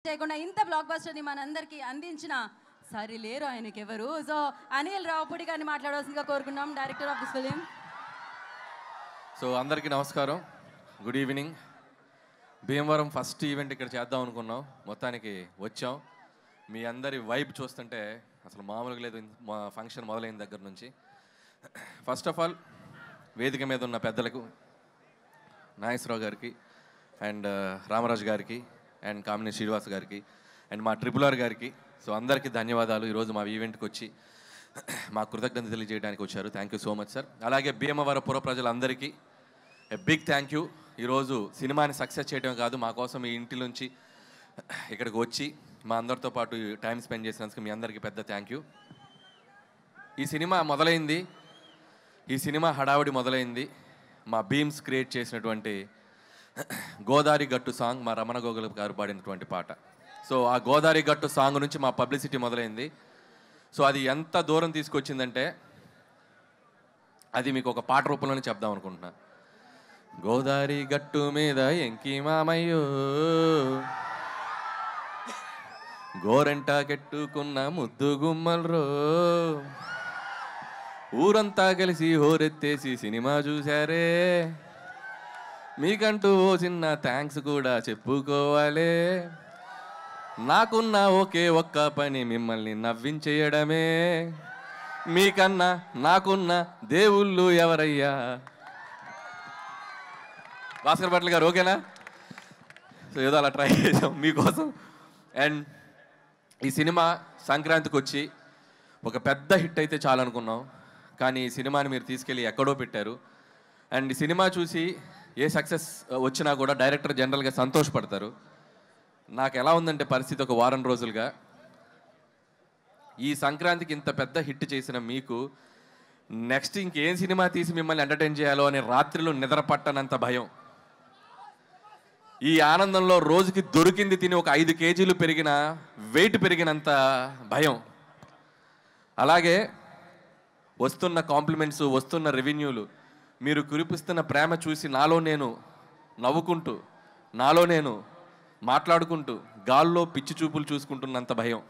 చేయకుండా ఇంత బ్లాక్ బస్టర్ని మనందరికీ అందించిన సరి లేరు ఆయనకి ఎవరు. సో అనిల్ రావుపూడి గారిని మాట్లాడాల్సిందిగా కోరుకున్నాం, director of this film. So అందరికీ నమస్కారం, good evening. Bhimavaram first event ఇక్కడ చేద్దాం అనుకున్నాం, మొత్తానికి వచ్చాం. మీ అందరి వైబ్ చూస్తుంటే అసలు మామూలుగా లేదు మా ఫంక్షన్ మొదలైన దగ్గర నుంచి. ఫస్ట్ ఆఫ్ ఆల్ వేదిక మీద ఉన్న పెద్దలకు, నాగేశ్వరరావు గారికి అండ్ రామరాజు గారికి అండ్ కామినేని శ్రీనివాస్ గారికి అండ్ మా RRR గారికి, సో అందరికీ ధన్యవాదాలు. ఈరోజు మా ఈవెంట్కి వచ్చి మా కృతజ్ఞత తెలియజేయడానికి వచ్చారు. Thank you so much sir. అలాగే భీమవరం పుర ప్రజలందరికీ బిగ్ థ్యాంక్ యూ. ఈరోజు సినిమాని సక్సెస్ చేయడం కాదు, మా కోసం ఈ ఇంటి నుంచి ఇక్కడికి వచ్చి మా అందరితో పాటు టైం స్పెండ్ చేసినందుకు మీ అందరికీ పెద్ద థ్యాంక్ యూ. ఈ సినిమా మొదలైంది, ఈ సినిమా హడావుడి మొదలైంది మా బీమ్స్ క్రియేట్ చేసినటువంటి గోదారి గట్టు సాంగ్, మా రమణ గోగుల గారు పాడినటువంటి పాట. సో ఆ గోదారి గట్టు సాంగ్ నుంచి మా పబ్లిసిటీ మొదలైంది. సో అది ఎంత దూరం తీసుకొచ్చిందంటే అది మీకు ఒక పాట రూపంలోనే చెప్దాం అనుకుంటున్నా. గోదారి గట్టు మీద ఎంకి మామయ్యో, గోరంట కెట్టుకున్న ముద్దు గుమ్మల్రో, ఊరంతా కలిసి హోరెత్తేసి సినిమా చూశారే, మీకంటూ ఓ చిన్న థ్యాంక్స్ కూడా చెప్పుకోవాలే, నాకున్న ఒకే ఒక్క పని మిమ్మల్ని నవ్వించేయడమే, మీకన్నా నాకున్న దేవుళ్ళు ఎవరయ్యా. భాస్కర్ భట్ల గారు ఓకేనా? సో ఏదో అలా ట్రై చేసాం మీకోసం. అండ్ ఈ సినిమా సంక్రాంతికి వచ్చి ఒక పెద్ద హిట్ అయితే చాలనుకున్నాం, కానీ ఈ సినిమాని మీరు తీసుకెళ్ళి ఎక్కడో పెట్టారు. అండ్ ఈ సినిమా చూసి ఏ సక్సెస్ వచ్చినా కూడా డైరెక్టర్ జనరల్గా సంతోషపడతారు. నాకు ఎలా ఉందంటే పరిస్థితి, ఒక వారం రోజులుగా ఈ సంక్రాంతికి ఇంత పెద్ద హిట్ చేసిన మీకు నెక్స్ట్ ఇంకేం సినిమా తీసి మిమ్మల్ని ఎంటర్టైన్ చేయాలో అని రాత్రిలో నిద్ర పట్టనంత భయం. ఈ ఆనందంలో రోజుకి దొరికింది తిని ఒక 5 కేజీలు పెరిగిన వెయిట్ పెరిగినంత భయం. అలాగే వస్తున్న కాంప్లిమెంట్స్, వస్తున్న రెవెన్యూలు, మీరు కురిపిస్తున్న ప్రేమ చూసి నాలో నేను నవ్వుకుంటూ, నాలో నేను మాట్లాడుకుంటూ గాల్లో పిచ్చి చూపులు చూసుకుంటున్నంత భయం.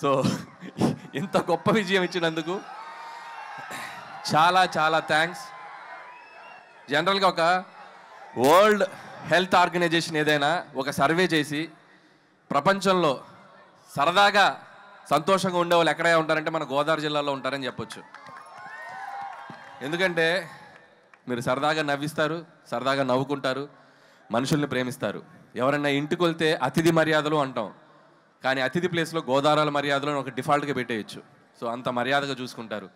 సో ఇంత గొప్ప విజయం ఇచ్చినందుకు చాలా చాలా థ్యాంక్స్. జనరల్గా ఒక వరల్డ్ హెల్త్ ఆర్గనైజేషన్ ఏదైనా ఒక సర్వే చేసి ప్రపంచంలో సరదాగా సంతోషంగా ఉండేవాళ్ళు ఎక్కడే ఉంటారంటే మన గోదావరి జిల్లాలో ఉంటారని చెప్పొచ్చు. ఎందుకంటే మీరు సరదాగా నవ్విస్తారు, సరదాగా నవ్వుకుంటారు, మనుషుల్ని ప్రేమిస్తారు. ఎవరన్నా ఇంటికి వెళ్తే అతిథి మర్యాదలు అంటాం, కానీ అతిథి ప్లేస్లో గోదావరి మర్యాదలు ఒక డిఫాల్ట్గా పెట్టేయచ్చు. సో అంత మర్యాదగా చూసుకుంటారు.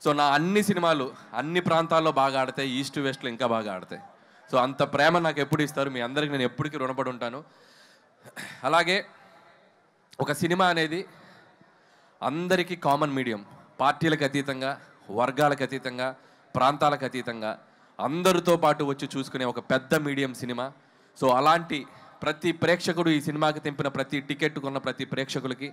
సో నా అన్ని సినిమాలు అన్ని ప్రాంతాల్లో బాగా ఆడతాయి, ఈస్ట్ వెస్ట్లో ఇంకా బాగా ఆడతాయి. సో అంత ప్రేమ నాకు ఎప్పుడు ఇస్తారు, మీ అందరికి నేను ఎప్పటికీ రుణపడి ఉంటాను. అలాగే ఒక సినిమా అనేది అందరికీ కామన్ మీడియం, పార్టీలకు అతీతంగా, వర్గాలకు అతీతంగా, ప్రాంతాలకు అతీతంగా అందరితో పాటు వచ్చి చూసుకునే ఒక పెద్ద మీడియం సినిమా. సో అలాంటి ప్రతి ప్రేక్షకుడు, ఈ సినిమాకి తెంపిన ప్రతి టికెట్ కొన్న ప్రతి ప్రేక్షకులకి,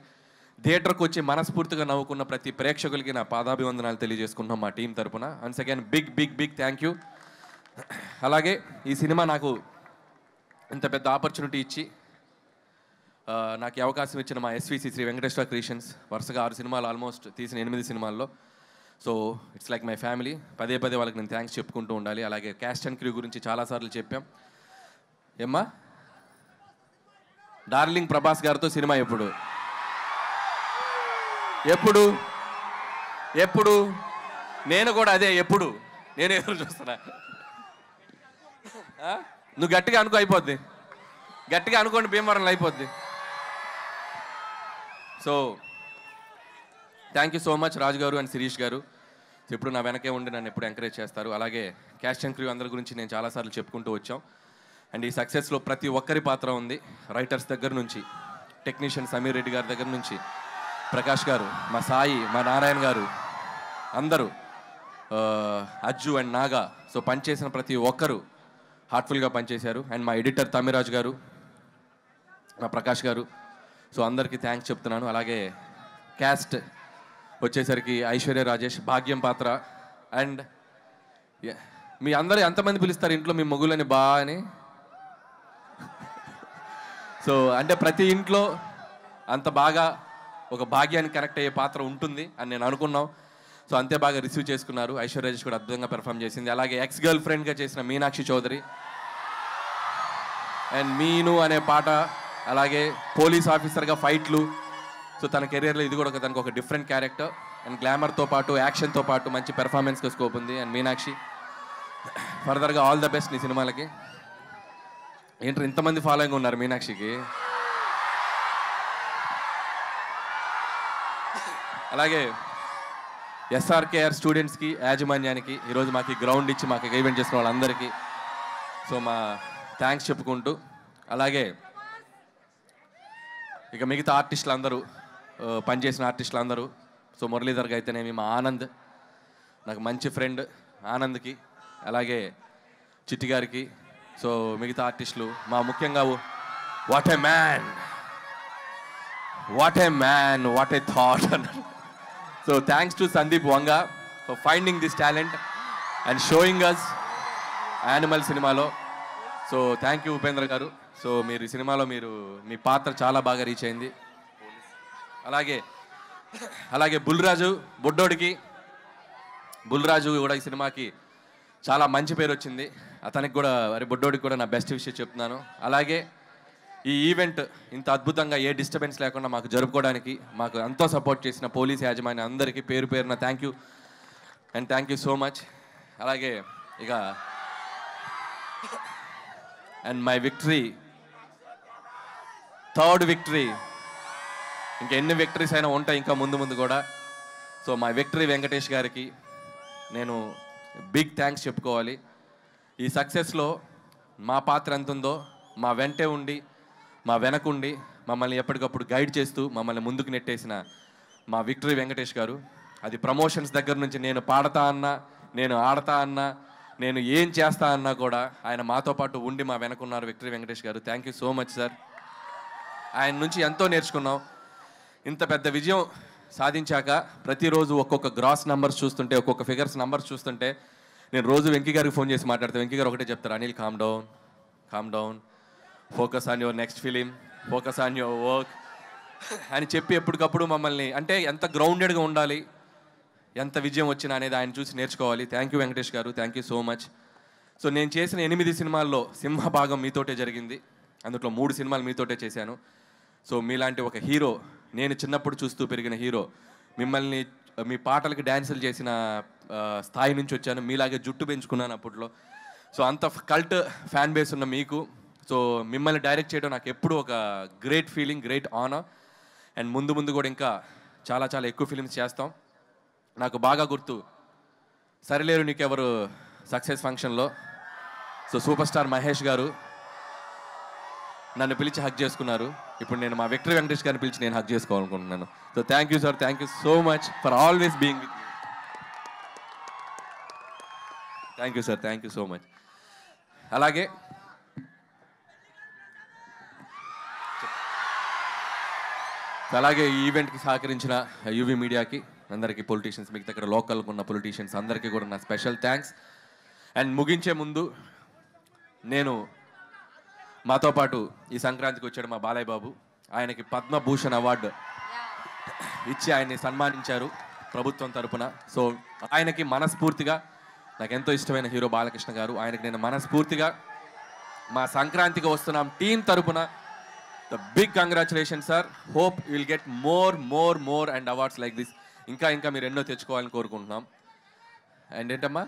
థియేటర్కి వచ్చి మనస్ఫూర్తిగా నవ్వుకున్న ప్రతి ప్రేక్షకులకి నా పాదాభివందనాలు తెలియజేసుకుంటున్నాం మా టీం తరపున. Once again big big big thank you. అలాగే ఈ సినిమా నాకు ఇంత పెద్ద ఆపర్చునిటీ ఇచ్చి నాకు ఈ అవకాశం ఇచ్చిన మా SVC శ్రీ వెంకటేశ్వర క్రియేషన్స్, వరుసగా 6 సినిమాలు ఆల్మోస్ట్ తీసిన 8 సినిమాల్లో. So it's like my family. పదే పదే వాళ్ళకి నేను థ్యాంక్స్ చెప్పుకుంటూ ఉండాలి. అలాగే క్యాస్ట్ అండ్ క్రూ గురించి చాలాసార్లు చెప్పాం. ఏమ్మా డార్లింగ్ ప్రభాస్ గారితో సినిమా ఎప్పుడు ఎప్పుడు ఎప్పుడు నేను కూడా అదే ఎప్పుడు నేను ఎదురు చూస్తున్నా. నువ్వు గట్టిగా అనుకో, అయిపోద్ది. గట్టిగా అనుకోండి, భీమవరంలో అయిపోద్ది. So thank you so much Raju garu and Sirish గారు. ఎప్పుడు నా వెనకే ఉండి నన్ను ఎప్పుడు ఎంకరేజ్ చేస్తారు. అలాగే క్యాస్ట్ అండ్ క్రూ అందరి గురించి నేను చాలాసార్లు చెప్పుకుంటూ వచ్చాం. అండ్ ఈ సక్సెస్లో ప్రతి ఒక్కరి పాత్ర ఉంది. రైటర్స్ దగ్గర నుంచి, టెక్నీషియన్ సమీర్ రెడ్డి గారి దగ్గర నుంచి, ప్రకాష్ గారు, మా సాయి, మా నారాయణ గారు, అందరూ, అజ్జు అండ్ నాగా. సో పనిచేసిన ప్రతి ఒక్కరు హార్ట్ఫుల్గా పనిచేశారు. అండ్ మా ఎడిటర్ తమిరాజ్ గారు, మా ప్రకాష్ గారు. సో అందరికీ థ్యాంక్స్ చెప్తున్నాను. అలాగే క్యాస్ట్ వచ్చేసరికి ఐశ్వర్య రాజేష్, భాగ్యం పాత్ర. అండ్ మీ అందరూ ఎంతమంది పిలుస్తారు ఇంట్లో మీ మొగులని బా అని? సో అంటే ప్రతి ఇంట్లో అంత బాగా ఒక భాగ్యానికి కనెక్ట్ అయ్యే పాత్ర ఉంటుంది అని నేను అనుకున్నాం. సో అంతే బాగా రిసీవ్ చేసుకున్నారు. ఐశ్వర్య రాజేష్ కూడా అద్భుతంగా పెర్ఫామ్ చేసింది. అలాగే ఎక్స్ గర్ల్ ఫ్రెండ్గా చేసిన మీనాక్షి చౌదరి అండ్ మీను అనే పాట, అలాగే పోలీస్ ఆఫీసర్గా ఫైట్లు. సో తన కెరీర్లో ఇది కూడా తనకు ఒక డిఫరెంట్ క్యారెక్టర్ అండ్ గ్లామర్తో పాటు యాక్షన్తో పాటు మంచి పెర్ఫార్మెన్స్కి స్కోప్ ఉంది. అండ్ మీనాక్షి ఫర్దర్గా ఆల్ ద బెస్ట్ నీ సినిమాలకి. ఏంటో ఇంతమంది ఫాలోయింగ్ ఉన్నారు మీనాక్షికి. అలాగే ఎస్ఆర్కేఆర్ స్టూడెంట్స్కి, యాజమాన్యానికి ఈరోజు మాకు గ్రౌండ్ ఇచ్చి మాకు ఈవెంట్ చేసిన వాళ్ళందరికీ సో మా థ్యాంక్స్ చెప్పుకుంటూ, అలాగే ఇక మిగతా ఆర్టిస్టులు అందరూ, పనిచేసిన ఆర్టిస్టులు అందరూ, సో మురళీధర్కి అయితేనేమి, మా ఆనంద్ నాకు మంచి ఫ్రెండ్ ఆనంద్కి, అలాగే చిట్టి గారికి, సో మిగతా ఆర్టిస్టులు, మా ముఖ్యంగా what a man what a thought అన్నారు. So thanks to Sandeep Vanga for finding this talent and showing us Animal సినిమాలో. So thank you Upendra garu. So మీరు ఈ సినిమాలో మీ పాత్ర చాలా బాగా రీచ్ అయింది. అలాగే బుల్రాజు కూడా ఈ సినిమాకి చాలా మంచి పేరు వచ్చింది. అతనికి కూడా బుడ్డోడికి కూడా నా బెస్ట్ విషయం చెప్తున్నాను. అలాగే ఈ ఈవెంట్ ఇంత అద్భుతంగా ఏ డిస్టర్బెన్స్ లేకుండా మాకు జరుపుకోవడానికి మాకు ఎంతో సపోర్ట్ చేసిన పోలీస్ యాజమాన్యం అందరికీ పేరు పేరున thank you and thank you so much. అలాగే ఇక and my victory, third victory, ఇంకా ఎన్ని విక్టరీస్ అయినా ఉంటాయి ఇంకా ముందు కూడా. సో మై విక్టరీ వెంకటేష్ గారికి నేను బిగ్ థ్యాంక్స్ చెప్పుకోవాలి. ఈ సక్సెస్లో మా పాత్ర ఎంత ఉందో మా వెంటే ఉండి, మా వెనకుండి మమ్మల్ని ఎప్పటికప్పుడు గైడ్ చేస్తూ మమ్మల్ని ముందుకు నెట్టేసిన మా విక్టరీ వెంకటేష్ గారు. అది ప్రమోషన్స్ దగ్గర నుంచి నేను పాడతా అన్నా, నేను ఆడతా అన్నా, నేను ఏం చేస్తా అన్నా కూడా ఆయన మాతో పాటు ఉండి మా వెనకున్నారు విక్టరీ వెంకటేష్ గారు. Thank you so much sir. ఆయన నుంచి ఎంతో నేర్చుకున్నాం. ఇంత పెద్ద విజయం సాధించాక ప్రతిరోజు ఒక్కొక్క గ్రాస్ నెంబర్స్ చూస్తుంటే, ఒక్కొక్క ఫిగర్స్ నెంబర్స్ చూస్తుంటే నేను రోజు వెంకీ గారికి ఫోన్ చేసి మాట్లాడతాను. వెంకీ గారు ఒకటే చెప్తారు, Anil calm down, focus on your next film, focus on your work అని చెప్పి ఎప్పటికప్పుడు మమ్మల్ని, అంటే ఎంత గ్రౌండెడ్గా ఉండాలి, ఎంత విజయం వచ్చినా అనేది ఆయన చూసి నేర్చుకోవాలి. థ్యాంక్ యూ వెంకటేష్ గారు, thank you so much. So నేను చేసిన 8 సినిమాల్లో సింహభాగం మీతోటే జరిగింది. అందులో 3 సినిమాలు మీతోటే చేశాను. సో మీలాంటి ఒక హీరో, నేను చిన్నప్పుడు చూస్తూ పెరిగిన హీరో, మిమ్మల్ని మీ పాటలకి డ్యాన్సులు చేసిన స్థాయి నుంచి వచ్చాను. మీలాగే జుట్టు పెంచుకున్నాను అప్పట్లో. సో అంత కల్ట్ ఫ్యాన్ బేస్ ఉన్న మీకు, సో మిమ్మల్ని డైరెక్ట్ చేయడం నాకు ఎప్పుడూ ఒక great feeling, great honour. And ముందు కూడా ఇంకా చాలా ఎక్కువ ఫిలిమ్స్ చేస్తాం. నాకు బాగా గుర్తు సరిలేరు నీకెవరు సక్సెస్ ఫంక్షన్లో సో సూపర్ స్టార్ మహేష్ గారు నన్ను పిలిచి హగ్ చేసుకున్నారు. ఇప్పుడు నేను మా విక్టరీ వెంకటేష్ గారిని పిలిచి నేను హగ్ చేసుకోవాలనుకుంటున్నాను. So thank you sir, thank you so much for always being with me. Thank you sir, thank you so much. అలాగే ఈ ఈవెంట్కి సహకరించిన యూవీ మీడియాకి అందరికీ, పొలిటీషియన్స్, మిగతా ఇక్కడ లోకల్గా ఉన్న పొలిటీషియన్స్ అందరికీ కూడా నా స్పెషల్ థ్యాంక్స్. అండ్ ముగించే ముందు నేను మాతో పాటు ఈ సంక్రాంతికి వచ్చాడు మా బాలయ్య బాబు. ఆయనకి పద్మభూషణ్ అవార్డు ఇచ్చి ఆయన్ని సన్మానించారు ప్రభుత్వం తరపున. సో ఆయనకి మనస్ఫూర్తిగా, నాకు ఎంతో ఇష్టమైన హీరో బాలకృష్ణ గారు, ఆయనకి నేను మనస్ఫూర్తిగా మా సంక్రాంతికి వస్తున్నాం టీం తరపున the big congratulation sir. Hope you will get more and awards like this. ఇంకా మీరు ఎన్నో తెచ్చుకోవాలని కోరుకుంటున్నాం. అండ్ ఏంటమ్మా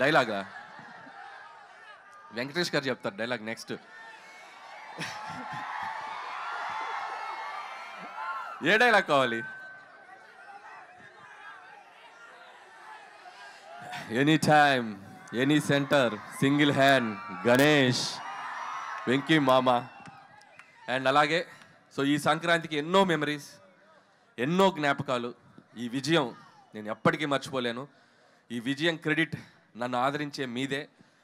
డైలాగా వెంకటేష్ గారు చెప్తారు డైలాగ్ నెక్స్ట్. ఏ డైలాగ్ కావాలి? Any time, any centre, single hand, Ganesh, Venky మామ. అండ్ అలాగే సో ఈ సంక్రాంతికి ఎన్నో మెమరీస్, ఎన్నో జ్ఞాపకాలు. ఈ విజయం నేను ఎప్పటికీ మర్చిపోలేను. ఈ విజయం క్రెడిట్ నన్ను ఆదరించే మీదే.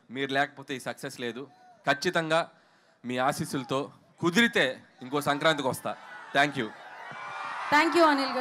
మీరు లేకపోతే ఈ సక్సెస్ లేదు. ఖచ్చితంగా మీ ఆశీస్సులతో కుదిరితే ఇంకో సంక్రాంతికి వస్తా. థ్యాంక్ యూ అనిల్ గారు.